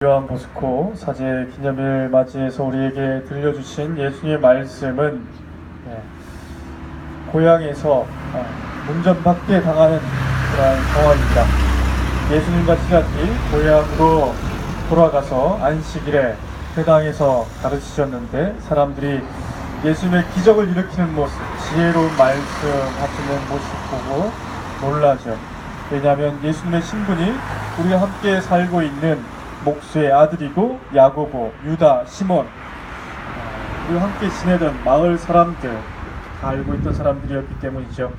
요한 보스코 사제 기념일 맞이해서 우리에게 들려주신 예수님의 말씀은 고향에서 문전박대 당하는 그런 상황입니다. 예수님과 제자들이 고향으로 돌아가서 안식일에 회당에서 가르치셨는데 사람들이 예수님의 기적을 일으키는 모습, 지혜로운 말씀하시는 모습 보고 놀라죠. 왜냐하면 예수님의 신분이 우리가 함께 살고 있는 목수의 아들이고 야고보, 유다, 시몬, 우리가 함께 지내던 마을 사람들, 다 알고 있던 사람들이었기 때문이죠.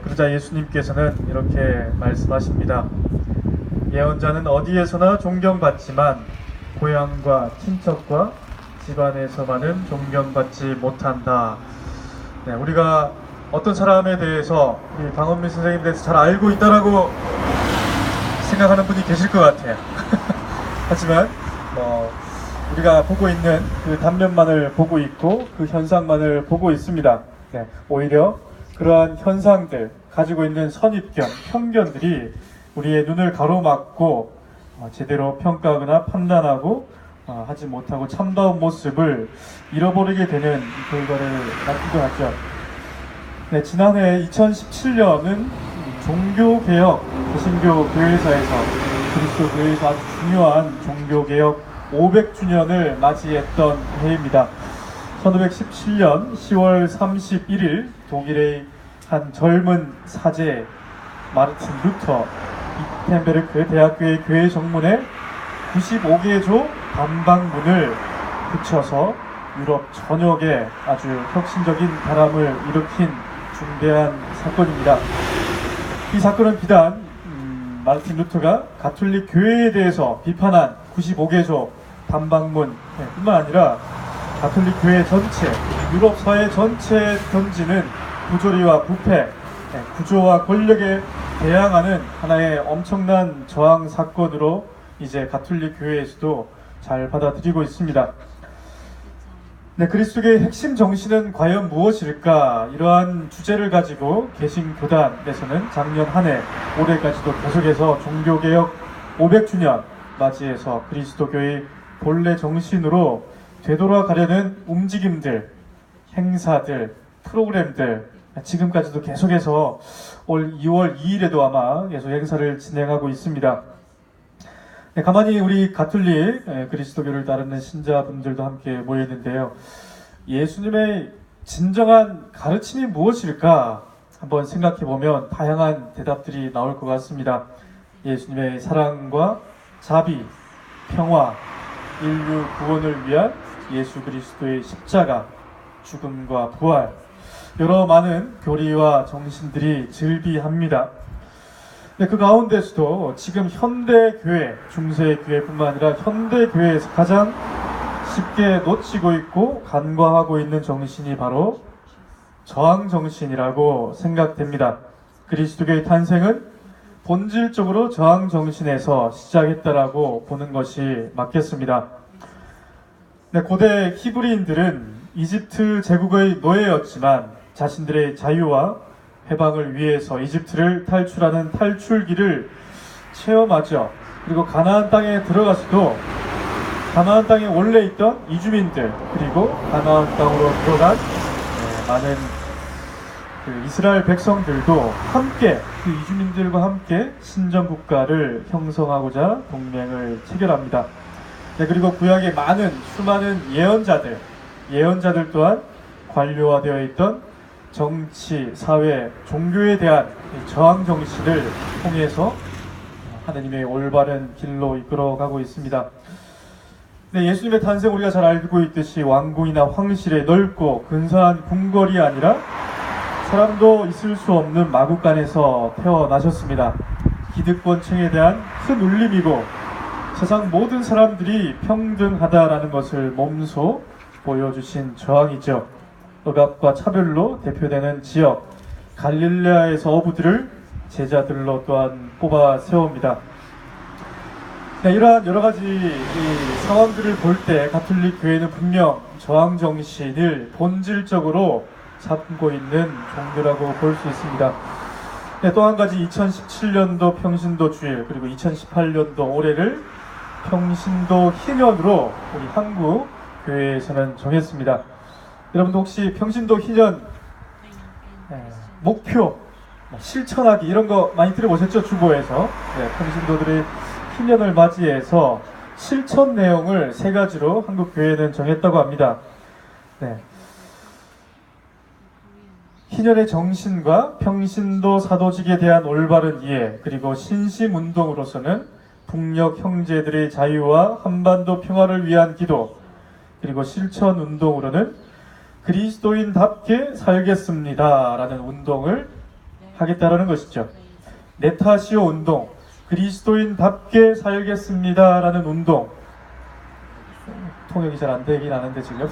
그러자 예수님께서는 이렇게 말씀하십니다. 예언자는 어디에서나 존경받지만 고향과 친척과 집안에서만은 존경받지 못한다. 우리가 어떤 사람에 대해서 강원민 선생님에 대해서 잘 알고 있다라고 생각하는 분이 계실 것 같아요. 하지만 우리가 보고 있는 그 단면만을 보고 있고 그 현상만을 보고 있습니다. 오히려 그러한 현상들, 가지고 있는 선입견, 편견들이 우리의 눈을 가로막고 제대로 평가하거나 판단하고 하지 못하고 참다운 모습을 잃어버리게 되는 결과를 낳기도 하죠. 지난해 2017년은 종교개혁, 개신교 교회사에서 그리스도 교회에서 아주 중요한 종교개혁 500주년을 맞이했던 해입니다. 1517년 10월 31일 독일의 한 젊은 사제 마르틴 루터 비텐베르크 대학교의 교회 정문에 95개조 반박문을 붙여서 유럽 전역에 아주 혁신적인 바람을 일으킨 중대한 사건입니다. 이 사건은 비단 마르틴 루터가 가톨릭 교회에 대해서 비판한 95개조 반박문 뿐만 아니라 가톨릭 교회 전체, 유럽 사회 전체에 던지는 부조리와 부패, 구조와 권력에 대항하는 하나의 엄청난 저항 사건으로 이제 가톨릭 교회에서도 잘 받아들이고 있습니다. 그리스도의 핵심 정신은 과연 무엇일까? 이러한 주제를 가지고 개신교단에서는 작년 한 해, 올해까지도 계속해서 종교개혁 500주년 맞이해서 그리스도교의 본래 정신으로 되돌아가려는 움직임들, 행사들, 프로그램들, 지금까지도 계속해서 올 2월 2일에도 아마 계속 행사를 진행하고 있습니다. 가만히 우리 가톨릭 그리스도교를 따르는 신자분들도 함께 모여있는데요. 예수님의 진정한 가르침이 무엇일까 한번 생각해보면 다양한 대답들이 나올 것 같습니다. 예수님의 사랑과 자비, 평화, 인류 구원을 위한 예수 그리스도의 십자가, 죽음과 부활, 여러 많은 교리와 정신들이 즐비합니다. 그 가운데서도 지금 현대교회, 중세교회뿐만 아니라 현대교회에서 가장 쉽게 놓치고 있고 간과하고 있는 정신이 바로 저항정신이라고 생각됩니다. 그리스도교의 탄생은 본질적으로 저항정신에서 시작했다라고 보는 것이 맞겠습니다. 고대 히브리인들은 이집트 제국의 노예였지만 자신들의 자유와 해방을 위해서 이집트를 탈출하는 탈출기를 체험하죠. 그리고 가나안 땅에 들어가서도 가나안 땅에 원래 있던 이주민들 그리고 가나안 땅으로 들어간 많은 이스라엘 백성들도 함께 그 이주민들과 함께 신정국가를 형성하고자 동맹을 체결합니다. 그리고 구약의 수많은 예언자들 또한 관료화되어 있던 정치, 사회, 종교에 대한 저항 정신을 통해서 하나님의 올바른 길로 이끌어가고 있습니다. 예수님의 탄생 우리가 잘 알고 있듯이 왕궁이나 황실에 넓고 근사한 궁궐이 아니라 사람도 있을 수 없는 마구간에서 태어나셨습니다. 기득권층에 대한 큰 울림이고 세상 모든 사람들이 평등하다라는 것을 몸소 보여주신 저항이죠. 억압과 차별로 대표되는 지역 갈릴레아에서 어부들을 제자들로 또한 뽑아 세웁니다. 이러한 여러 가지 상황들을 볼 때 가톨릭 교회는 분명 저항 정신을 본질적으로 삼고 있는 종교라고 볼 수 있습니다. 또 한 가지 2017년도 평신도 주일 그리고 2018년도 올해를 평신도 희년으로 우리 한국 교회에서는 정했습니다. 여러분도 혹시 평신도 희년 목표 실천하기 이런 거 많이 들어보셨죠? 주보에서 평신도들의 희년을 맞이해서 실천 내용을 3가지로 한국 교회는 정했다고 합니다. 희년의 정신과 평신도 사도직에 대한 올바른 이해, 그리고 신심운동으로서는 북녘 형제들의 자유와 한반도 평화를 위한 기도, 그리고 실천운동으로는 그리스도인답게 살겠습니다 라는 운동을 하겠다라는 것이죠. 네타시오 운동, 그리스도인답게 살겠습니다 라는 운동. 통역이 잘 안 되긴 하는데 지금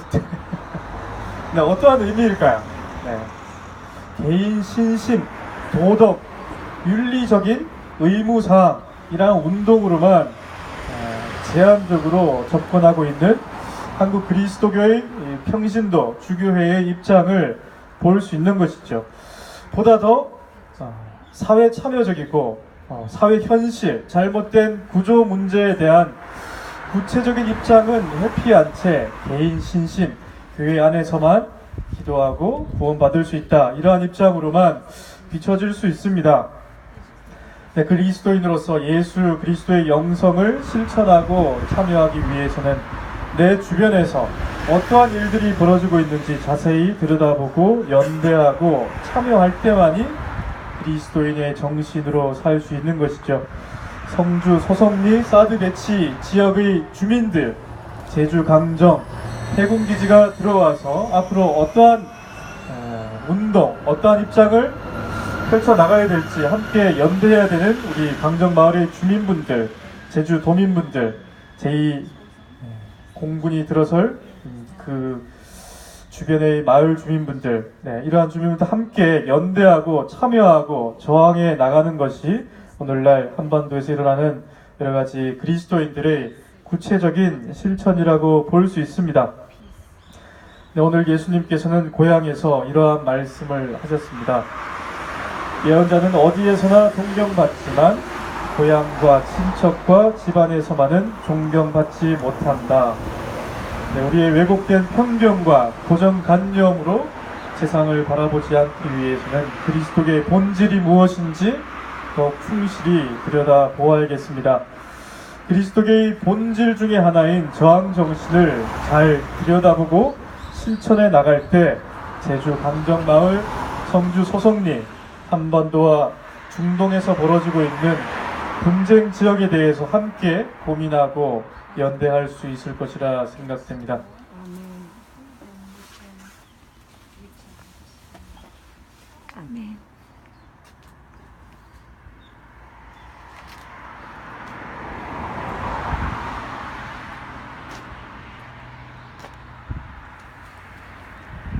어떠한 의미일까요? 개인 신심, 도덕, 윤리적인 의무사항이라는 운동으로만 제한적으로 접근하고 있는 한국 그리스도교의 평신도 주교회의 입장을 볼 수 있는 것이죠. 보다 더 사회 참여적이고 사회 현실, 잘못된 구조 문제에 대한 구체적인 입장은 회피한 채 개인 신심, 교회 안에서만 기도하고 구원받을 수 있다, 이러한 입장으로만 비춰질 수 있습니다. 그리스도인으로서 예수 그리스도의 영성을 실천하고 참여하기 위해서는 내 주변에서 어떠한 일들이 벌어지고 있는지 자세히 들여다보고 연대하고 참여할 때만이 그리스도인의 정신으로 살 수 있는 것이죠. 성주, 소성리, 사드배치 지역의 주민들, 제주, 강정, 해군기지가 들어와서 앞으로 어떠한 운동, 어떠한 입장을 펼쳐나가야 될지 함께 연대해야 되는 우리 강정마을의 주민분들, 제주 도민분들, 제2 공군이 들어설 그 주변의 마을 주민분들, 이러한 주민분들 함께 연대하고 참여하고 저항해 나가는 것이 오늘날 한반도에서 일어나는 여러가지 그리스도인들의 구체적인 실천이라고 볼 수 있습니다. 오늘 예수님께서는 고향에서 이러한 말씀을 하셨습니다. 예언자는 어디에서나 존경받지만 고향과 친척과 집안에서만은 존경받지 못한다. 우리의 왜곡된 편견과 고정관념으로 세상을 바라보지 않기 위해서는 그리스도의 본질이 무엇인지 더욱 충실히 들여다보아야겠습니다. 그리스도의 본질 중에 하나인 저항정신을 잘 들여다보고 실천해 나갈 때 제주 강정마을, 성주 소성리, 한반도와 중동에서 벌어지고 있는 분쟁 지역에 대해서 함께 고민하고 연대할 수 있을 것이라 생각됩니다. 아멘.